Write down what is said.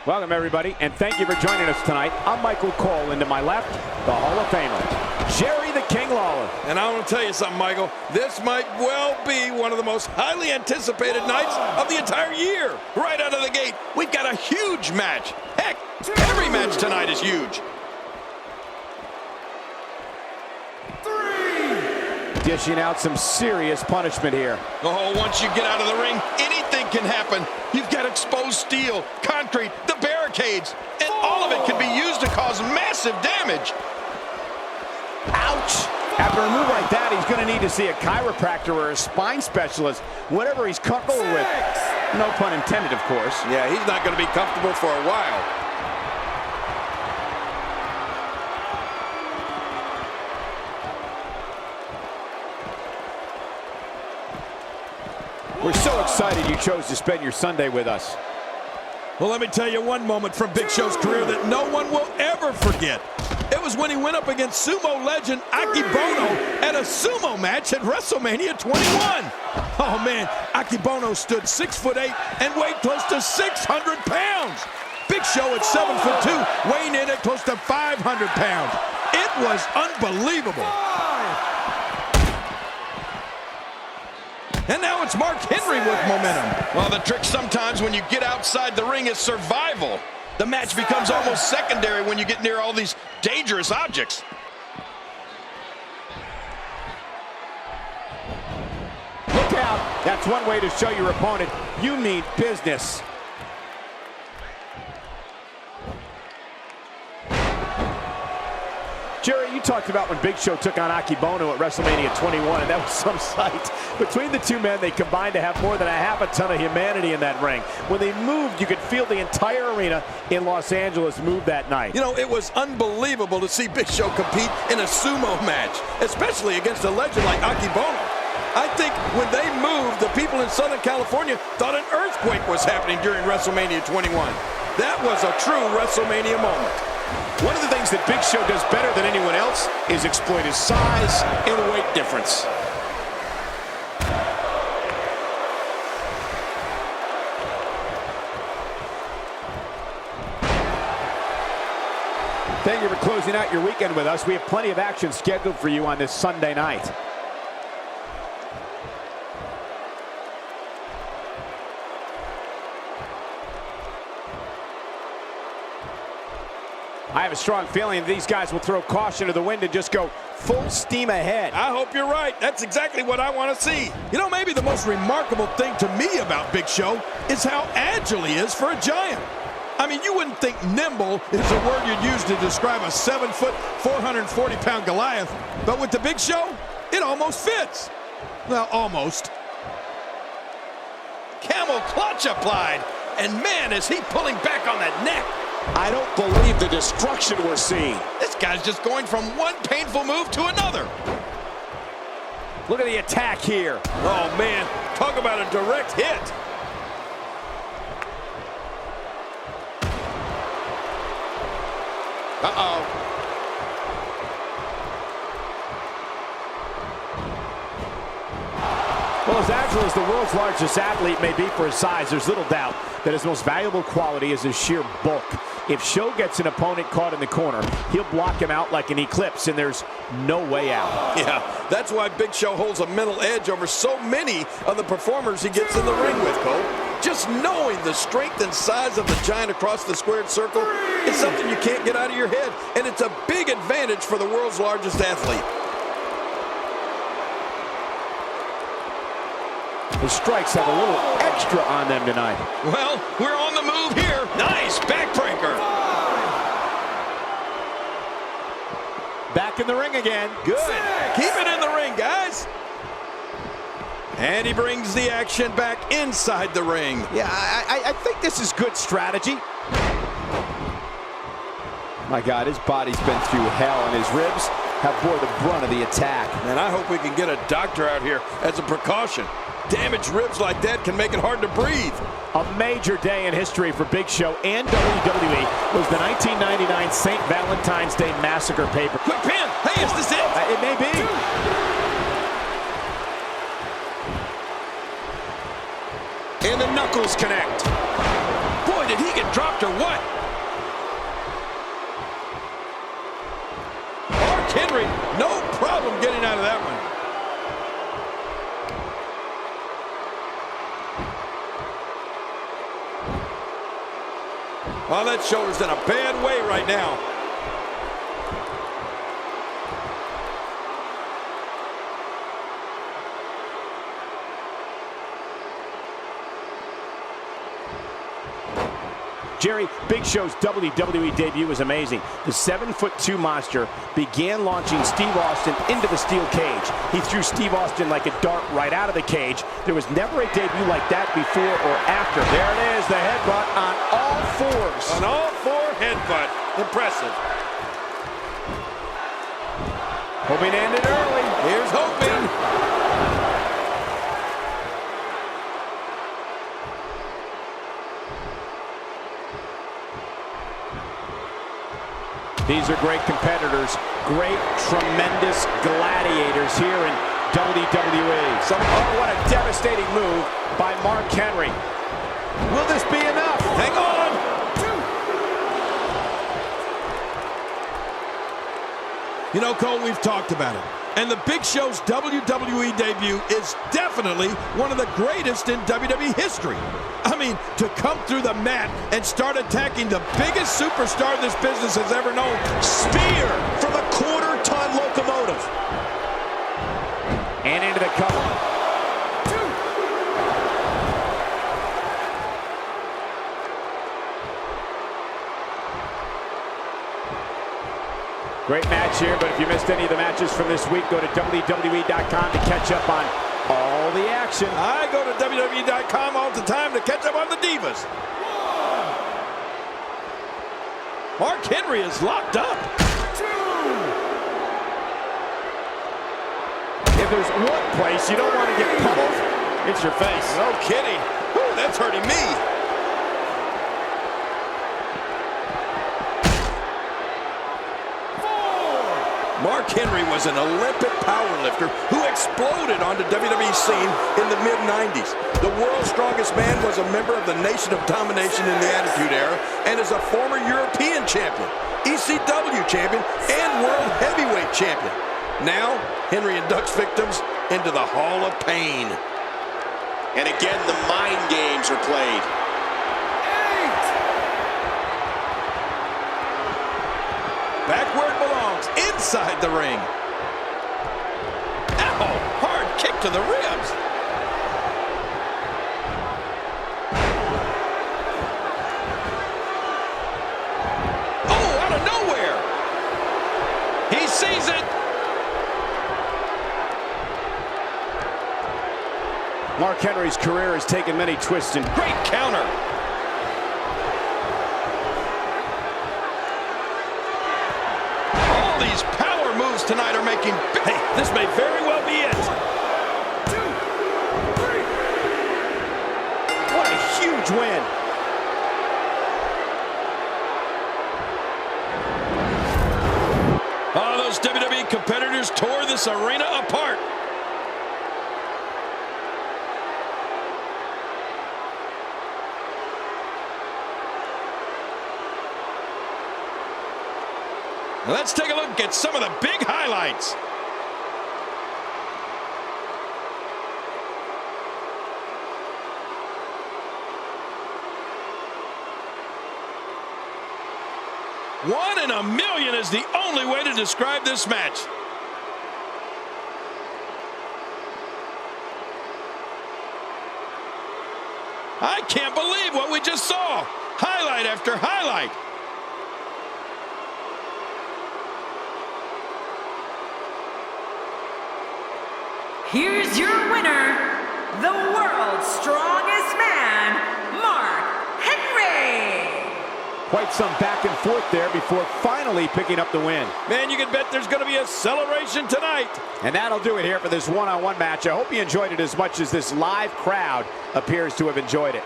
Welcome, everybody, and thank you for joining us tonight. I'm Michael Cole, and to my left, the Hall of Famer, Jerry the King Lawler. And I want to tell you something, Michael. This might well be one of the most highly anticipated nights of the entire year. Right out of the gate, we've got a huge match. Heck, every match tonight is huge. Dishing out some serious punishment here. Oh, once you get out of the ring, anything can happen. You've got exposed steel, concrete, the barricades, and all of it can be used to cause massive damage. Ouch! After a move like that, he's going to need to see a chiropractor or a spine specialist, whatever he's comfortable with. No pun intended, of course. Yeah, he's not going to be comfortable for a while. We're so excited you chose to spend your Sunday with us. Well, let me tell you one moment from Big Show's career that no one will ever forget. It was when he went up against sumo legend Akebono at a sumo match at WrestleMania 21. Oh, man, Akebono stood 6'8" and weighed close to 600 pounds. Big Show at 7'2", weighing in at close to 500 pounds. It was unbelievable. And now it's Mark Henry with momentum. Well, the trick sometimes when you get outside the ring is survival. The match becomes almost secondary when you get near all these dangerous objects. Look out. That's one way to show your opponent you mean business. Jerry, you talked about when Big Show took on Akebono at WrestleMania 21, and that was some sight. Between the two men, they combined to have more than a half a ton of humanity in that ring. When they moved, you could feel the entire arena in Los Angeles move that night. You know, it was unbelievable to see Big Show compete in a sumo match, especially against a legend like Akebono. I think when they moved, the people in Southern California thought an earthquake was happening during WrestleMania 21. That was a true WrestleMania moment. One of the things that Big Show does better than anyone else is exploit his size and weight difference. Thank you for closing out your weekend with us. We have plenty of action scheduled for you on this Sunday night. I have a strong feeling these guys will throw caution to the wind and just go full steam ahead. I hope you're right. That's exactly what I want to see. You know, maybe the most remarkable thing to me about Big Show is how agile he is for a giant. I mean, you wouldn't think nimble is a word you'd use to describe a 7-foot, 440-pound Goliath, but with the Big Show, it almost fits. Well, almost. Camel clutch applied, and man, is he pulling back on that neck. I don't believe the destruction we're seeing. This guy's just going from one painful move to another. Look at the attack here. Oh, man, talk about a direct hit. Uh-oh. Well, as agile as the world's largest athlete may be for his size, there's little doubt that his most valuable quality is his sheer bulk. If Show gets an opponent caught in the corner, he'll block him out like an eclipse, and there's no way out. Yeah, that's why Big Show holds a mental edge over so many of the performers he gets in the ring with, Cole. Just knowing the strength and size of the giant across the squared circle is something you can't get out of your head, and it's a big advantage for the world's largest athlete. The strikes have a little extra on them tonight. Well, we're on the move here. Nice backbreaker. Back in the ring again. Good. Keep it in the ring, guys. And he brings the action back inside the ring. Yeah, I think this is good strategy. My God, his body's been through hell, and his ribs have bore the brunt of the attack. And I hope we can get a doctor out here as a precaution. Damaged ribs like that can make it hard to breathe. A major day in history for Big Show and WWE was the 1999 St. Valentine's Day Massacre pay-per-view. Quick pin! Hey, is this it? It may be. And the knuckles connect. Boy, did he get dropped or what? Mark Henry, no problem getting out of that one. Well, that shoulder's in a bad way right now. Jerry, Big Show's WWE debut was amazing. The 7'2" monster began launching Steve Austin into the steel cage. He threw Steve Austin like a dart right out of the cage. There was never a debut like that before or after. There it is, the headbutt on all fours. An all-four headbutt. Impressive. Hoping to end it early. Here's hoping. These are great competitors, great, tremendous gladiators here in WWE. Oh, what a devastating move by Mark Henry. Will this be enough? Hang on. You know, Cole, we've talked about it. And the Big Show's WWE debut is definitely one of the greatest in WWE history. I mean, to come through the mat and start attacking the biggest superstar this business has ever known. Spear from a quarter-ton locomotive. And into the cover. Great match here, but if you missed any of the matches from this week, go to WWE.com to catch up on all the action. I go to WWE.com all the time to catch up on the Divas. Mark Henry is locked up. If there's one place you don't want to get pummeled, it's your face. No kidding. Whew, that's hurting me. Mark Henry was an Olympic powerlifter who exploded on the WWE scene in the mid-90s. The world's strongest man was a member of the Nation of Domination in the Attitude Era and is a former European champion, ECW champion, and world heavyweight champion. Now, Henry inducts victims into the Hall of Pain. And again, the mind games are played. Back where it belongs, inside the ring. Ow, hard kick to the ribs. Oh, out of nowhere. He sees it. Mark Henry's career has taken many twists and Great counter. These power moves tonight are making... Hey, this may very well be it. 2, 3. What a huge win. Oh, those WWE competitors tore this arena apart. Let's take a look at some of the big highlights. One in a million is the only way to describe this match. I can't believe what we just saw. Highlight after highlight. Here's your winner, the world's strongest man, Mark Henry. Quite some back and forth there before finally picking up the win. Man, you can bet there's going to be a celebration tonight. And that'll do it here for this one-on-one match. I hope you enjoyed it as much as this live crowd appears to have enjoyed it.